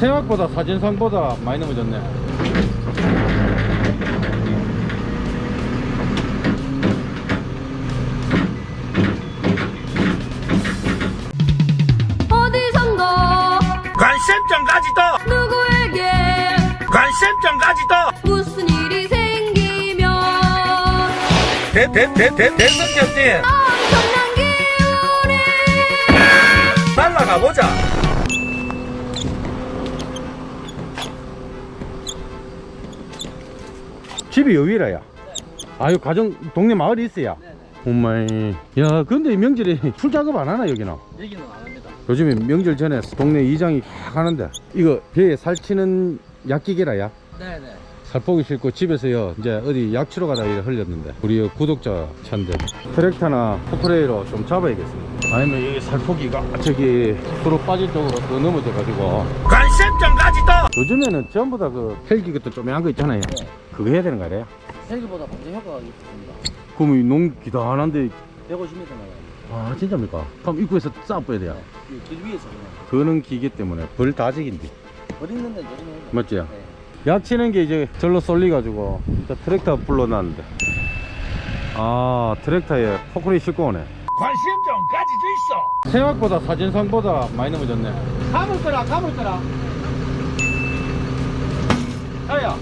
생각보다 사진상보다 많이 넘어졌네. 어디선가 관심점 가지도 누구에게 관심점 가지도 무슨 일이 생기면 대성캡틴 엄청난 기운이 날라가 보자. 집이 여기라야. 아유, 가정 동네 마을이 있어야. 오마이. 야, 근데 명절에 풀 작업 안 하나 여기는? 여기는 안 합니다. 요즘에 명절 전에 동네 이장이 확 하는데 이거 배에 살치는 약기계라야. 네네. 살포기 싣고 집에서요 이제 어디 약치러 가다 이래 흘렸는데 우리 구독자 차인데 트랙터나 포크레이로 좀 잡아야겠습니다. 아니면 여기 살포기가 저기 수로 빠질 쪽으로 더 넘어져 가지고. 관심점 가지도 요즘에는 전부 다 그 헬기 것도 좀 한 거 있잖아요. 네. 그거 해야 되는 거 아니에요? 헬기보다 방제 효과가 있습니다. 그럼 이 농 기다한데. 150m 나가요. 아, 진짜입니까? 그럼 입구에서 싸워야 돼요. 네. 길 위에서 그냥. 그는 기계 때문에 벌 다직인데. 버리는데 내리는 맞지? 네. 약치는 게 이제 절로 쏠리가지고 일단 트랙터 불러놨는데, 아, 트랙터에 포크레인 싣고 오네. 관심점 가지도 있어. 생각보다 사진상보다 많이 넘어졌네. 감을 거라. 야야.